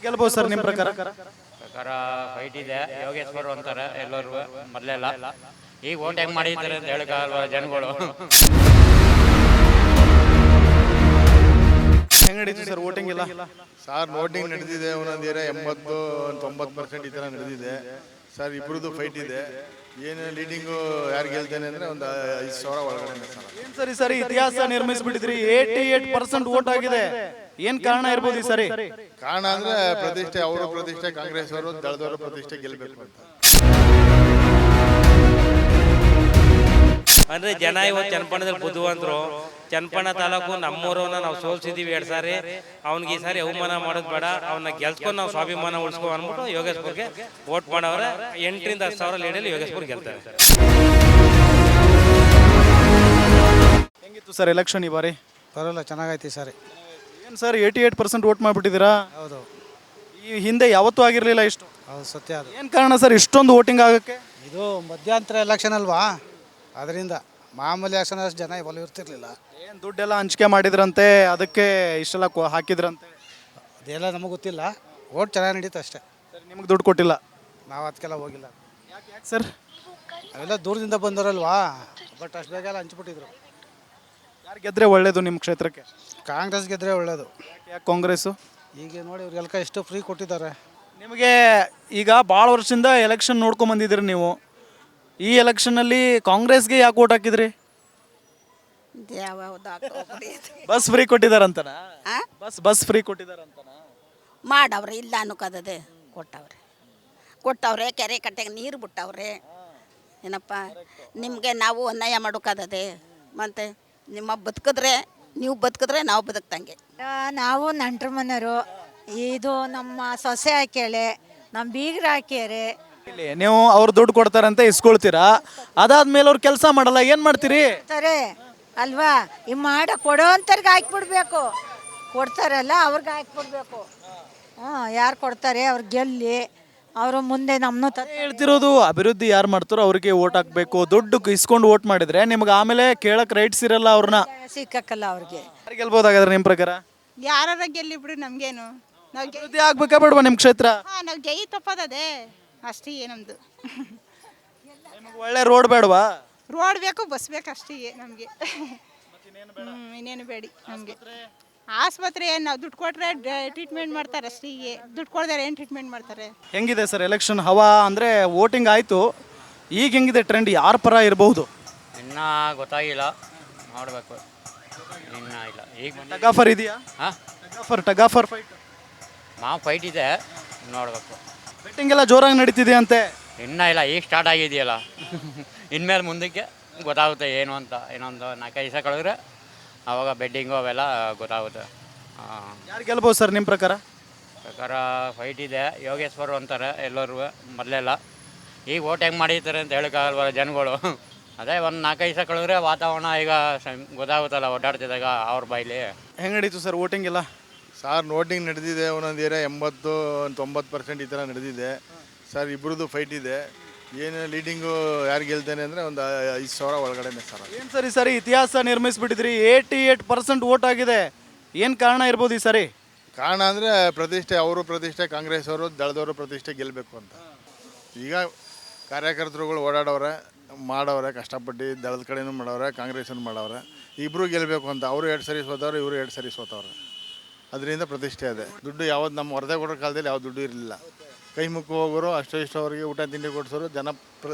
ಗೆಲ್ಬಹುದು sir ನಿಮ್ಮ ಪ್ರಕಾರ? ಪ್ರಕಾರ ಫೈಟ್ ಇದೆ. ಯೋಗೇಶ್ವರ್ ಅಂತಾರೆ ಎಲ್ಲರೂ ಮೊದಲೆಲ್ಲ. ಈಗ ಓಟ್ ಹೆಂಗ್ ಮಾಡಿದ್ದಾರೆ ಅಂತ ಹೇಳಕ್ಕಾಗಲ್ವ ಜನಗಳು. ಹೆಂಗ್ ನಡೀತು ಸರ್ ವೋಟಿಂಗ್ ಎಲ್ಲ? ಸರ್ ವೋಟಿಂಗ್ ನಡೆದಿದೆ, ಒಂದೊಂದು ಏರಿಯಾ 80-90% ಈ ಥರ ನಡೆದಿದೆ ಸರ್. ಇಬ್ಬರದು ಫೈಟ್ ಇದೆ. ಏನು ಲೀಡಿಂಗು ಯಾರು ಗೆಲ್ತೇನೆ ಅಂದರೆ ಒಂದು 5,000 ಒಳಗಡೆ ಸರ್. ಏನ್ ಸರಿ ಸರಿ ಇತಿಹಾಸ ನಿರ್ಮಿಸ್ಬಿಟ್ಟಿದ್ರಿ. 88% ವೋಟ್ ಆಗಿದೆ. ಏನ್ ಕಾರಣ ಇರ್ಬೋದು ಈ ಸರಿ? ಕಾರಣ ಅಂದರೆ ಪ್ರತಿಷ್ಠೆ, ಅವರು ಪ್ರತಿಷ್ಠೆ, ಕಾಂಗ್ರೆಸ್ ಅವರು ದಳದವರು ಪ್ರತಿಷ್ಠೆ ಗೆಲ್ಲಬೇಕು ಅಂತ. ಅಂದರೆ ಜನ ಇವತ್ತು ಚನ್ನಪಣ್ಣದಲ್ಲಿ ಬುದ್ಧಿವಂತರು. ಚನ್ನಪಣ್ಣ ತಾಲೂಕು ನಮ್ಮೂರವನ್ನ ನಾವು ಸೋಲ್ಸಿದ್ದೀವಿ 2 ಸಾರಿ. ಅವ್ನಿಗೆ ಈ ಸಾರಿ ಅವಮಾನ ಮಾಡೋದು ಬೇಡ, ಅವನ್ನ ಗೆಲ್ಸ್ಕೊಂಡು ನಾವು ಸ್ವಾಭಿಮಾನ ಉಳಿಸ್ಕೊ ಅಂದ್ಬಿಟ್ಟು ಯೋಗೇಶ್ವರ್ಗೆ ವೋಟ್ ಮಾಡವ್ರೆ. 8,000-10,000 ಲೀಡಲ್ಲಿ ಯೋಗೇಶ್ವರ್ ಗೆಲ್ತಾರೆ. ಹೆಂಗಿತ್ತು ಸರ್ ಎಲೆಕ್ಷನ್ ಈ ಬಾರಿ? ಪರವಾಗಿಲ್ಲ, ಚೆನ್ನಾಗೈತಿ ಸರ್. ಏನು ಸರ್ 88% ವೋಟ್ ಮಾಡಿಬಿಟ್ಟಿದ್ದೀರಾ? ಹೌದು, ಈ ಹಿಂದೆ ಯಾವತ್ತೂ ಆಗಿರಲಿಲ್ಲ ಇಷ್ಟು. ಹೌದು ಸತ್ಯ. ಅದು ಏನು ಕಾರಣ ಸರ್ ಇಷ್ಟೊಂದು ವೋಟಿಂಗ್ ಆಗೋಕ್ಕೆ? ಇದು ಮಧ್ಯಂತರ ಎಲೆಕ್ಷನ್ ಅಲ್ವಾ, ಅದರಿಂದ ಮಾಮೂಲಿ ಎಲೆಕ್ಷನ್ ಅಷ್ಟು ಜನ ಇವಾಗ ಇರ್ತಿರ್ಲಿಲ್ಲ. ಏನು ದುಡ್ಡೆಲ್ಲ ಹಂಚಿಕೆ ಮಾಡಿದ್ರಂತೆ, ಅದಕ್ಕೆ ಇಷ್ಟೆಲ್ಲ ಹಾಕಿದ್ರಂತೆ? ಅದೆಲ್ಲ ನಮಗೆ ಗೊತ್ತಿಲ್ಲ. ಓಟ್ ಚೆನ್ನಾಗಿ ನಡೀತು ಅಷ್ಟೇ. ಸರ್ ನಿಮಗೆ ದುಡ್ಡು ಕೊಟ್ಟಿಲ್ಲ? ನಾವು ಅದಕ್ಕೆಲ್ಲ ಹೋಗಿಲ್ಲ. ಯಾಕೆ ಸರ್? ಅವೆಲ್ಲ ದೂರದಿಂದ ಬಂದವರಲ್ವಾ, ಬಟ್ ಅಷ್ಟು ಬೇಗ ಎಲ್ಲ ಹಂಚ್ಬಿಟ್ಟಿದ್ರು. ಯಾರು ಗೆದ್ರೆ ಒಳ್ಳೇದು ನಿಮ್ಮ ಕ್ಷೇತ್ರಕ್ಕೆ? ಕಾಂಗ್ರೆಸ್ ಗೆದ್ರೆ ಒಳ್ಳೇದು. ಯಾಕೆ ಕಾಂಗ್ರೆಸ್ಸು? ಈಗ ನೋಡಿ ಇವ್ರಿಗೆಲ್ಲ ಎಷ್ಟು ಫ್ರೀ ಕೊಟ್ಟಿದ್ದಾರೆ. ನಿಮಗೆ ಈಗ ಭಾಳ ವರ್ಷದಿಂದ ಎಲೆಕ್ಷನ್ ನೋಡ್ಕೊಂಡ್ ಬಂದಿದ್ದೀರಿ ನೀವು. ಈ ಎಲೆಕ್ಷನಲ್ಲಿ ಕಾಂಗ್ರೆಸ್ಗೆ ಯಾಕೆ ಓಟ್ ಹಾಕಿದ್ರಿ? ಬಸ್ ಫ್ರೀ ಕೊಟ್ಟಿದಾರಂತನಾ? ಬಸ್ ಫ್ರೀ ಕೊಟ್ಟಿದಾರಂತನಾ? ಮಾಡವ್ರೆ, ಇಲ್ಲ ಅನ್ನೋಕದದೆ ಕೊಟ್ಟವ್ರೆ. ಕೆರೆ ಕಟ್ಟೆಗೆ ನೀರು ಬಿಟ್ಟವ್ರೆ. ಏನಪ್ಪ ನಿಮಗೆ ನಾವು ಅನ್ಯಾಯ ಮಾಡೋಕ್ಕದದೆ. ಮತ್ತು ನಿಮ್ಮ ಬದುಕಿದ್ರೆ ನೀವು ಬದುಕಿದ್ರೆ ನಾವು ಬದುಕ್ದಂಗೆ. ನಾವು ನಂಟ್ರ ಮನೆಯವರು. ಇದು ನಮ್ಮ ಸೊಸೆ ಹಾಕ್ಯಾಳೆ, ನಮ್ಮ ಬೀಗ್ರು ಹಾಕ್ಯಾರೆ. ಇಲ್ಲಿ ನೀವು ಅವ್ರು ದುಡ್ಡು ಕೊಡ್ತಾರಂತೆ ಇಸ್ಕೊಳ್ತೀರಾ, ಅದಾದ್ಮೇಲೆ ಅವ್ರು ಕೆಲಸ ಮಾಡಲ್ಲ, ಏನು ಮಾಡ್ತೀರಿ? ಕೊಡ್ತಾರೆ ಅಲ್ವಾ, ಈ ಕೊಡೋ ಅಂಥವ್ರಿಗೆ ಹಾಕ್ಬಿಡ್ಬೇಕು. ಕೊಡ್ತಾರಲ್ಲ ಅವ್ರಿಗೆ ಹಾಕ್ಬಿಡ್ಬೇಕು. ಯಾರು ಕೊಡ್ತಾರೆ ಅವ್ರು ಗೆಲ್ಲಿ, ಅವರು ಮುಂದೆ ನಮ್ಮನ್ನು ಹೇಳ್ತಿರೋದು ಅಭಿವೃದ್ಧಿ ಯಾರು ಮಾಡ್ತಾರೋ ಅವ್ರಿಗೆ ಓಟ್ ಹಾಕ್ಬೇಕು. ದುಡ್ಡು ಇಸ್ಕೊಂಡು ಓಟ್ ಮಾಡಿದ್ರೆ ನಿಮ್ಗೆ ಆಮೇಲೆ ಕೇಳಕ್ ರೈಟ್ಸ್ ಇರಲ್ಲ, ಅವ್ರನ್ನ ಸಿಕ್ಕಲ್ಲ ಅವ್ರಿಗೆ. ಯಾರು ಗೆಲ್ಬೋದಾಗಾದ್ರೆ ನಿಮ್ಮ ಪ್ರಕಾರ? ಯಾರ ಗೆಲ್ಲಿ ಬಿಡು, ನಮಗೇನು. ನಾವು ಅಭಿವೃದ್ಧಿ ಆಗ್ಬೇಕಾ ಬೇಡವಾ ನಿಮ್ಮ ಕ್ಷೇತ್ರ? ನಾವು ಜೈ ತಪ್ಪದದೆ ಅಷ್ಟೇ. ನಮ್ಮದು ನಿಮಗೆ ಒಳ್ಳೆ ರೋಡ್ ಬೇಡವಾ? ರೋಡ್ ಬೇಕು, ಬಸ್ ಬೇಕು ಅಷ್ಟೇ ನಮಗೆ. ಇನ್ನೇನು ಬೇಡಿ ನಮಗೆ. ಆಸ್ಪತ್ರೆ ನಾವು ದುಡ್ಡು ಕೊಟ್ಟರೆ ಟ್ರೀಟ್ಮೆಂಟ್ ಮಾಡ್ತಾರೆ ಅಷ್ಟೇ. ದುಡ್ಡು ಕೊಡ್ತಾರೆ ಏನು ಟ್ರೀಟ್ಮೆಂಟ್ ಮಾಡ್ತಾರೆ? ಹೆಂಗಿದೆ ಸರ್ ಎಲೆಕ್ಷನ್ ಹವಾ? ಅಂದರೆ ವೋಟಿಂಗ್ ಆಯಿತು, ಈಗ ಹೆಂಗಿದೆ ಟ್ರೆಂಡ್? ಯಾರ ಪರ ಇರಬಹುದು? ಇನ್ನೂ ಗೊತ್ತಾಗಿಲ್ಲ, ನೋಡಬೇಕು. ಇನ್ನೂ ಇಲ್ಲ. ಈಗ ಟಗಾಫರ್ ಇದೆಯಾ? ಹಾಂ, ಟಗಾಫರ್ ಫೈಟ್ ಫೈಟ್ ಇದೆ, ನೋಡಬೇಕು. ಬೆಟ್ಟಿಂಗ್ ಎಲ್ಲ ಜೋರಾಗಿ ನಡೀತಿದೆ ಅಂತೆ. ಇನ್ನೂ ಇಲ್ಲ, ಈಗ ಸ್ಟಾರ್ಟ್ ಆಗಿದೆಯಲ್ಲ. ಇನ್ಮೇಲೆ ಮುಂದಕ್ಕೆ ಗೊತ್ತಾಗುತ್ತೆ ಏನು ಅಂತ. ಇನ್ನೊಂದು 4-5 ದಿವಸ ಕಳೆದ್ರೆ ಆವಾಗ ಬೆಡ್ಡಿಂಗು ಅವೆಲ್ಲ ಗೊತ್ತಾಗುತ್ತೆ. ಯಾರು ಗೆಲ್ಬೋದು ಸರ್ ನಿಮ್ಮ ಪ್ರಕಾರ? ಪ್ರಕಾರ ಫೈಟ್ ಇದೆ. ಯೋಗೇಶ್ವರ್ ಅಂತಾರೆ ಎಲ್ಲರೂ ಮೊದಲೆಲ್ಲ. ಈಗ ಓಟ್ ಹೆಂಗೆ ಮಾಡಿರ್ತಾರೆ ಅಂತ ಹೇಳೋಕ್ಕಾಗಲ್ವ ಜನಗಳು. ಅದೇ ಒಂದು 4-5 ದಿವಸ ಕಳೆದ್ರೆ ವಾತಾವರಣ ಈಗ ಗೊತ್ತಾಗುತ್ತಲ್ಲ ಓಡಾಡ್ತಿದ್ದಾಗ ಅವ್ರ ಬಾಯಲ್ಲಿ. ಹೆಂಗೆ ನಡೀತು ಸರ್ ವೋಟಿಂಗ್ ಎಲ್ಲ? ಸರ್ ವೋಟಿಂಗ್ ನಡೆದಿದೆ, ಒಂದೊಂದು ಏರಿಯಾ 80-90% ಈ ಥರ ನಡೆದಿದೆ ಸರ್. ಇಬ್ಬರದು ಫೈಟ್ ಇದೆ. ಏನು ಲೀಡಿಂಗು ಯಾರು ಗೆಲ್ತೇನೆ ಅಂದರೆ ಒಂದು 5,000 ಒಳಗಡೆ ಸರ್. ಏನು ಸರಿ ಸರಿ ಇತಿಹಾಸ ನಿರ್ಮಿಸ್ಬಿಟ್ಟಿದ್ರಿ. 88% ವೋಟ್ ಆಗಿದೆ. ಏನು ಕಾರಣ ಇರ್ಬೋದು ಈ ಸರಿ? ಕಾರಣ ಅಂದರೆ ಪ್ರತಿಷ್ಠೆ, ಅವರು ಪ್ರತಿಷ್ಠೆ, ಕಾಂಗ್ರೆಸ್ ಅವರು ದಳದವರು ಪ್ರತಿಷ್ಠೆ ಗೆಲ್ಲಬೇಕು ಅಂತ. ಈಗ ಕಾರ್ಯಕರ್ತರುಗಳು ಓಡಾಡವ್ರೆ, ಮಾಡವ್ರೆ, ಕಷ್ಟಪಟ್ಟು ದಳದ ಕಡೆನೂ ಮಾಡವ್ರೆ, ಕಾಂಗ್ರೆಸ್ಸನ್ನು ಮಾಡವ್ರೆ. ಇಬ್ಬರು ಗೆಲ್ಲಬೇಕು ಅಂತ. ಅವರು 2 ಸರಿ ಸೋತವ್ರೆ, ಇವರು 2 ಸರಿ ಸೋತವ್ರೆ. ಅದರಿಂದ ಪ್ರತಿಷ್ಠೆ ಇದೆ. ದುಡ್ಡು ಯಾವ್ದು ನಮ್ಮ ವರದೆ ಕೊಡೋ ಕಾಲದಲ್ಲಿ ಯಾವ ದುಡ್ಡು ಇರಲಿಲ್ಲ. ಕೈ ಮುಕ್ಕು ಹೋಗೋರು, ಅಷ್ಟು ಅವರಿಗೆ ಊಟ ತಿಂಡಿ ಕೊಡ್ಸೋರು, ಜನ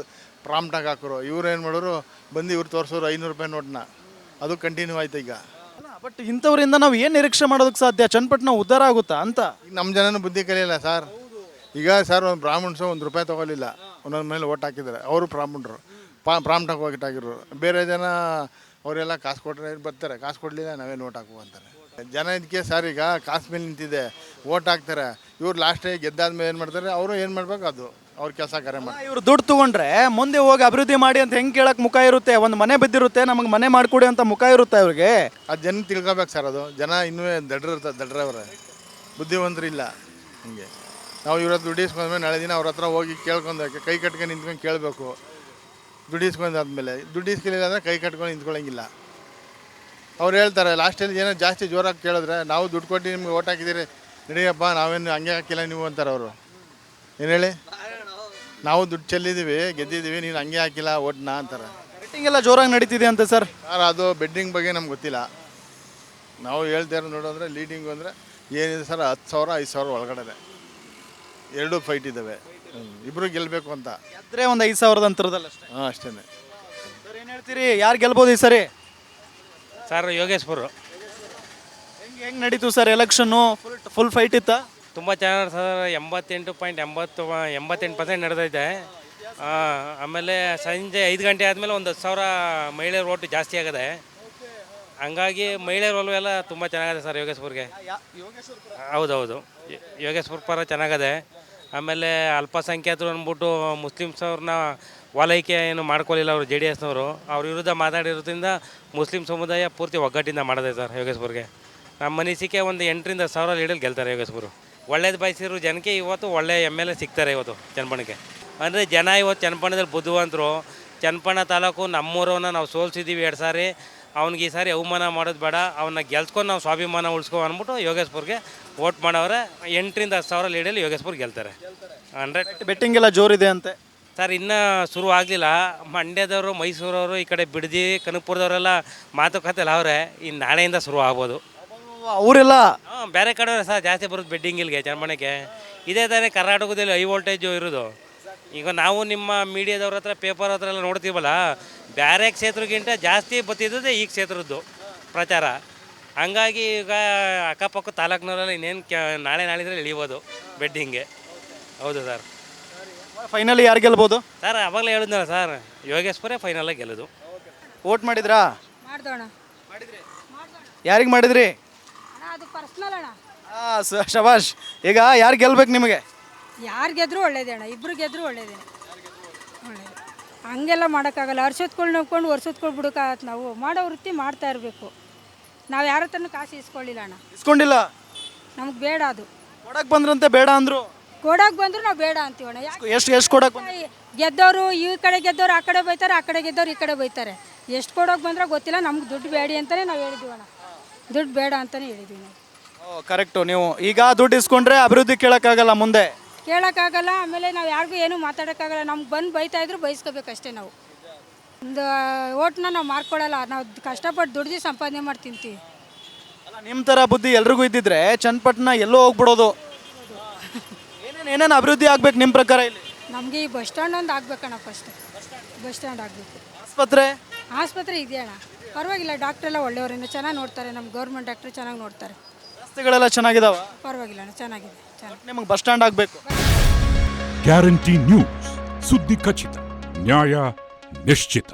ಪ್ರಾಂಪ್ಟಾಗಿ ಹಾಕೋರು. ಇವ್ರು ಏನು ಮಾಡೋರು, ಬಂದು ಇವ್ರು ತೋರಿಸೋರು 500 ರೂಪಾಯಿ ನೋಟ್ನ. ಅದು ಕಂಟಿನ್ಯೂ ಆಯ್ತು ಈಗ. ಬಟ್ ಇಂಥವ್ರಿಂದ ನಾವು ಏನು ನಿರೀಕ್ಷೆ ಮಾಡೋದಕ್ಕೆ ಸಾಧ್ಯ? ಚನ್ನಪಟ್ಟಣ ಉದ್ಧಾರ ಆಗುತ್ತಾ ಅಂತ? ಈಗ ನಮ್ಮ ಜನನೂ ಬುದ್ಧಿ ಕಲಿಯಲ್ಲ ಸರ್. ಈಗ ಸರ್ ಒಂದು ಬ್ರಾಹ್ಮಣ್ಸು 1 ರೂಪಾಯಿ ತೊಗೊಲಿಲ್ಲ, ಒಂದೊಂದು ಮೇಲೆ ಓಟ್ ಹಾಕಿದ್ದಾರೆ. ಅವರು ಬ್ರಾಹ್ಮಣರು ಪ್ರಾಂಪ್ಟಾಗಿ ಓಟ್ ಹಾಕಿರೋರು. ಬೇರೆ ಜನ ಅವರೆಲ್ಲ ಕಾಸು ಕೊಟ್ಟರೆ ಬರ್ತಾರೆ, ಕಾಸು ಕೊಡಲಿಲ್ಲ ನಾವೇ ಓಟ್ ಹಾಕುವ ಅಂತಾರೆ. ಜನ ಇದಕ್ಕೆ ಸರ್ ಈಗ ಕಾಸು ಮೇಲೆ ನಿಂತಿದೆ, ಓಟ್ ಹಾಕ್ತಾರೆ. ಇವ್ರು ಲಾಸ್ಟಿಗೆ ಗೆದ್ದಾದ್ಮೇಲೆ ಏನು ಮಾಡ್ತಾರೆ, ಅವರು ಏನು ಮಾಡ್ಬೇಕು ಅದು ಅವ್ರ ಕೆಲಸ ಕಾರ್ಯ ಮಾಡಿ. ಇವ್ರು ದುಡ್ಡು ತೊಗೊಂಡ್ರೆ ಮುಂದೆ ಹೋಗಿ ಅಭಿವೃದ್ಧಿ ಮಾಡಿ ಅಂತ ಹೆಂಗೆ ಕೇಳಕ್ಕೆ ಮುಖ ಇರುತ್ತೆ? ಒಂದು ಮನೆ ಬಿದ್ದಿರುತ್ತೆ, ನಮಗೆ ಮನೆ ಮಾಡಿಕೊಡಿ ಅಂತ ಮುಖ ಇರುತ್ತೆ ಅವ್ರಿಗೆ. ಅದು ಜನ ತಿಳ್ಕೊಬೇಕು ಸರ್. ಅದು ಜನ ಇನ್ನೂ ದಡ್ರವ್ರೆ, ಬುದ್ಧಿವಂತರು ಇಲ್ಲ. ಹೀಗೆ ನಾವು ಇವ್ರ ಹತ್ರ ದುಡ್ಡಿಸ್ಕೊಂಡ್ಮೇಲೆ ನಾಳೆ ದಿನ ಅವ್ರ ಹತ್ರ ಹೋಗಿ ಕೇಳ್ಕೊಂಡೋಕೆ ಕೈ ಕಟ್ಕೊಂಡು ನಿಂತ್ಕೊಂಡು ಕೇಳಬೇಕು. ದುಡ್ಡಿಸ್ಕೊಂಡಾದ್ಮೇಲೆ ದುಡ್ಡಿಸ್ಕೊಳ್ಳಿಲ್ಲ ಅಂದರೆ ಕೈ ಕಟ್ಕೊಂಡು ನಿಂತ್ಕೊಳ್ಳೋಂಗಿಲ್ಲ. ಅವ್ರು ಹೇಳ್ತಾರೆ ಲಾಸ್ಟಲ್ಲಿ ಏನೋ ಜಾಸ್ತಿ ಜೋರಾಗಿ ಕೇಳಿದ್ರೆ, ನಾವು ದುಡ್ಡು ಕೊಟ್ಟು ನಿಮ್ಗೆ ಓಟ್ ಹಾಕಿದ್ದೀರಿ, ನಡಿಯಪ್ಪ ನಾವೇನು ಹಂಗೆ ಹಾಕಿಲ್ಲ ನೀವು ಅಂತಾರೆ ಅವರು. ಏನು ಹೇಳಿ, ನಾವು ದುಡ್ಡು ಚೆಲ್ಲಿದ್ದೀವಿ ಗೆದ್ದಿದ್ದೀವಿ, ನೀನು ಹಂಗೆ ಹಾಕಿಲ್ಲ ಓಟ್ನ ಅಂತಾರೆ. ಬೆಟ್ಟಿಂಗ್ ಎಲ್ಲ ಜೋರಾಗಿ ನಡೀತಿದೆ ಅಂತ ಸರ್. ಸರ್ ಅದು ಬೆಡ್ಡಿಂಗ್ ಬಗ್ಗೆ ನಮ್ಗೆ ಗೊತ್ತಿಲ್ಲ. ನಾವು ಹೇಳ್ತಾರೋ ನೋಡೋದ್ರೆ ಲೀಡಿಂಗು ಅಂದರೆ ಏನಿದೆ ಸರ್ 10,000 5,000 ಒಳಗಡೆ ಎರಡೂ ಫೈಟ್ ಇದ್ದಾವೆ. ಇಬ್ಬರು ಗೆಲ್ಲಬೇಕು ಅಂತ. ಗೆದ್ರೆ ಒಂದು 5,000 ಅಂತರದಲ್ಲಿ ಅಷ್ಟೇ. ಹಾಂ ಅಷ್ಟೇ. ಸರ್ ಏನು ಹೇಳ್ತೀರಿ, ಯಾರು ಗೆಲ್ಬೋದು ಈ ಸರಿ? ಸರ್ ಯೋಗೇಶ್ಪುರ್ ಹೆಂಗೆ ನಡೀತು ಸರ್ ಎಲೆಕ್ಷನ್ನು? ಫುಲ್ ಫೈಟ್ ಇತ್ತಾ? ತುಂಬ ಚೆನ್ನಾಗಿ ಸರ್. 88% ನಡೆದೈತೆ. ಆಮೇಲೆ ಸಂಜೆ 5 ಗಂಟೆ ಆದಮೇಲೆ ಒಂದು 10,000 ಮಹಿಳೆಯರ ಓಟು ಜಾಸ್ತಿ ಆಗಿದೆ. ಹಂಗಾಗಿ ಮಹಿಳೆಯರ ಒಲವು ಎಲ್ಲ ತುಂಬ ಚೆನ್ನಾಗಿದೆ ಸರ್ ಯೋಗೇಶ್ಪುರ್ಗೆ. ಹೌದೌದು, ಯೋಗೇಶ್ಪುರ ಪರ ಚೆನ್ನಾಗದೆ. ಆಮೇಲೆ ಅಲ್ಪಸಂಖ್ಯಾತರು ಅಂದ್ಬಿಟ್ಟು ಮುಸ್ಲಿಮ್ಸ್ ಅವ್ರನ್ನ ಓಲೈಕೆ ಏನು ಮಾಡ್ಕೊಳ್ಳಿಲ್ಲ ಅವರು JDS ನವರು. ಅವ್ರ ವಿರುದ್ಧ ಮಾತಾಡಿರೋದ್ರಿಂದ ಮುಸ್ಲಿಂ ಸಮುದಾಯ ಪೂರ್ತಿ ಒಗ್ಗಟ್ಟಿಂದ ಮಾಡಿದೆ ಸರ್ ಯೋಗೇಶ್ಪುರ್ಗೆ. ನಮ್ಮ ಮನಸ್ಸಿಗೆ ಒಂದು 8,000 ರಿಂದ 1,000 ಲೀಡಲ್ಲಿ ಗೆಲ್ತಾರೆ ಯೋಗೇಶ್ಪುರ. ಒಳ್ಳೇದು ಬಯಸಿರೋ ಜನಕ್ಕೆ ಇವತ್ತು ಒಳ್ಳೆ MLA ಸಿಗ್ತಾರೆ ಇವತ್ತು ಚನ್ನಪಣ್ಣಕ್ಕೆ. ಅಂದರೆ ಜನ ಇವತ್ತು ಚನ್ನಪಣ್ಣದಲ್ಲಿ ಬುದ್ಧಿವಂತರು. ಚನ್ನಪಣ್ಣ ತಾಲೂಕು ನಮ್ಮೂರವನ್ನ ನಾವು ಸೋಲ್ಸಿದ್ದೀವಿ 2 ಸಾರಿ. ಅವ್ನಿಗೆ ಈ ಸಾರಿ ಅವಮಾನ ಮಾಡೋದು ಬೇಡ, ಅವನ್ನ ಗೆಲ್ಸ್ಕೊಂಡು ನಾವು ಸ್ವಾಭಿಮಾನ ಉಳಿಸ್ಕೊ ಅಂದ್ಬಿಟ್ಟು ಯೋಗೇಶ್ಪುರ್ಗೆ ವೋಟ್ ಮಾಡವ್ರೆ. 8,000 ರಿಂದ 1,000 ಲೀಡಲ್ಲಿ ಯೋಗೇಶ್ಪುರ್ ಗೆಲ್ತಾರೆ 100. ಬೆಟ್ಟಿಂಗ್ ಎಲ್ಲ ಜೋರಿದೆ ಅಂತೆ ಸರ್. ಇನ್ನೂ ಶುರು ಆಗಲಿಲ್ಲ. ಮಂಡ್ಯದವರು, ಮೈಸೂರವರು, ಈ ಕಡೆ ಬಿಡದಿ, ಕನಕಪುರದವರೆಲ್ಲ ಮಾತುಕತೆ ಎಲ್ಲ ಅವರೇ. ಇನ್ನು ನಾಳೆಯಿಂದ ಶುರು ಆಗ್ಬೋದು. ಅವರೆಲ್ಲ ಬೇರೆ ಕಡೆ ಸರ್ ಜಾಸ್ತಿ ಬರೋದು ಬೆಡ್ಡಿಂಗಿಲ್ಗೆ ಚನ್ನಪಣ್ಣಕ್ಕೆ. ಇದೇ ತಾನೇ ಕರ್ನಾಟಕದಲ್ಲಿ ಹೈ ವೋಲ್ಟೇಜು ಇರೋದು. ಈಗ ನಾವು ನಿಮ್ಮ ಮೀಡಿಯಾದವ್ರ ಹತ್ರ ಪೇಪರ್ ಹತ್ರ ಎಲ್ಲ ನೋಡ್ತೀವಲ್ಲ, ಬೇರೆ ಕ್ಷೇತ್ರಕ್ಕಿಂತ ಜಾಸ್ತಿ ಬತ್ತಿದ್ದದೆ ಈ ಕ್ಷೇತ್ರದ್ದು ಪ್ರಚಾರ. ಹಂಗಾಗಿ ಈಗ ಅಕ್ಕಪಕ್ಕ ತಾಲೂಕಿನವರೆಲ್ಲ ಇನ್ನೇನು ನಾಳೆ ನಾಳಿದ್ರೆ ಇಳಿಬೋದು ಬೆಡ್ಡಿಂಗೆ. ಹೌದು ಸರ್. ಫೈನಲಿ ಯಾರು ಗೆಲ್ಬೋದು ಸರ್? ಅವಾಗಲೇ ಹೇಳಿದ್ನಲ್ಲ ಸರ್, ಯೋಗೇಶ್ವರೇ ಫೈನಲಾಗಿ ಗೆಲ್ಲೋದು. ವೋಟ್ ಮಾಡಿದ್ರಾ? ಮಾಡ್ದೋಣ. ಯಾರಿಗೆ ಮಾಡಿದ್ರಿ? ಅದು ಪರ್ಸ್ನಲ್ ಅಣ್ಣ. ಶಬಾಷ್. ಈಗ ಯಾರು ಗೆಲ್ಬೇಕು ನಿಮಗೆ? ಯಾರು ಗೆದ್ರೂ ಒಳ್ಳೇದೇ ಅಣ್ಣ, ಇಬ್ಬರು ಗೆದ್ರೂ ಒಳ್ಳೇದೇ. ಒಳ್ಳೇದು. ಹಂಗೆಲ್ಲ ಮಾಡೋಕ್ಕಾಗಲ್ಲ. ವರ್ಷದ್ಕೊಂಡು ನೋಡ್ಕೊಂಡು ವರ್ಷದ್ಕೊಂಡು ಬಿಡೋಕ್ಕಾಗತ್ತೆ. ನಾವು ಮಾಡೋ ವೃತ್ತಿ ಮಾಡ್ತಾ ಇರಬೇಕು. ನಾವು ಯಾರ ಹತ್ರನೂ ಕಾಸು ಇಸ್ಕೊಳ್ಳಿಲ್ಲ ಅಣ್ಣ. ಇಸ್ಕೊಂಡಿಲ್ಲ? ನಮ್ಗೆ ಬೇಡ ಅದು. ಕೊಡಕ್ಕೆ ಬಂದ್ರಂತೆ ಬೇಡ ಅಂದರು. ಕೊಡೋಕೆ ಬಂದರೂ ನಾವು ಬೇಡ ಅಂತೀವಣ್ಣ. ಎಷ್ಟು ಕೊಡಕ್ಕೆ? ಗೆದ್ದವರು ಈ ಕಡೆ ಗೆದ್ದವ್ರು ಆ ಕಡೆ ಬೈತಾರೆ, ಆ ಕಡೆ ಗೆದ್ದವ್ರು ಈ ಕಡೆ ಬೈತಾರೆ. ಎಷ್ಟು ಕೊಡೋಕೆ ಬಂದ್ರೆ ಗೊತ್ತಿಲ್ಲ. ನಮ್ಗೆ ದುಡ್ಡು ಬೇಡಿ ಅಂತಲೇ ನಾವು ಹೇಳಿದ್ದೀವಣ್ಣ. ದುಡ್ಡು ಬೇಡ ಅಂತಲೇ ಹೇಳಿದ್ದೀವಿ ನಾವು. ಕರೆಕ್ಟು. ನೀವು ಈಗ ದುಡ್ಡು ಇಸ್ಕೊಂಡ್ರೆ ಅಭಿವೃದ್ಧಿ ಕೇಳೋಕ್ಕಾಗಲ್ಲ, ಮುಂದೆ ಕೇಳೋಕ್ಕಾಗಲ್ಲ. ಆಮೇಲೆ ನಾವು ಯಾರಿಗೂ ಏನೂ ಮಾತಾಡೋಕ್ಕಾಗಲ್ಲ. ನಮ್ಗೆ ಬಂದು ಬೈತಾ ಇದ್ರು ಬೈಸ್ಕೋಬೇಕಷ್ಟೇ. ನಾವು ಒಂದು ಓಟ್ನ ನಾವು ಮಾರ್ಕೊಡಲ್ಲ. ನಾವು ಕಷ್ಟಪಟ್ಟು ದುಡ್ದು ಸಂಪಾದನೆ ಮಾಡಿ ತಿಂತೀವಿ. ನಿಮ್ಮ ಥರ ಬುದ್ಧಿ ಎಲ್ರಿಗೂ ಇದ್ದಿದ್ರೆ ಚನ್ನಪಟ್ಟಣ ಎಲ್ಲೋ ಹೋಗ್ಬಿಡೋದು. ಏನೇನು ಅಭಿವೃದ್ಧಿ ಆಗ್ಬೇಕು ನಿಮ್ಮ ಪ್ರಕಾರ ಇಲ್ಲಿ? ನಮಗೆ ಈ ಬಸ್ ಸ್ಟ್ಯಾಂಡ್ ಒಂದು ಆಗ್ಬೇಕಣ್ಣ. ಫಸ್ಟ್ ಬಸ್ ಸ್ಟ್ಯಾಂಡ್ ಆಗಬೇಕು. ಆಸ್ಪತ್ರೆ ಇದೆಯಣ್ಣ, ಪರವಾಗಿಲ್ಲ. ಡಾಕ್ಟ್ರ್ ಎಲ್ಲ ಒಳ್ಳೆಯವರೇನು, ಚೆನ್ನಾಗಿ ನೋಡ್ತಾರೆ. ನಮ್ಮ ಗೌರ್ಮೆಂಟ್ ಡಾಕ್ಟ್ರು ಚೆನ್ನಾಗಿ ನೋಡ್ತಾರೆ. ರಸ್ತೆಗಳೆಲ್ಲ ಚೆನ್ನಾಗಿದಾವ? ಪರವಾಗಿಲ್ಲ ಅಣ್ಣ, ಚೆನ್ನಾಗಿದೆ. ನಿಮಗೆ ಬಸ್ ಸ್ಟ್ಯಾಂಡ್ ಆಗಬೇಕು. ಗ್ಯಾರಂಟಿ ನ್ಯೂಸ್, ಸುದ್ದಿ ಖಚಿತ, ನ್ಯಾಯ ನಿಶ್ಚಿತ.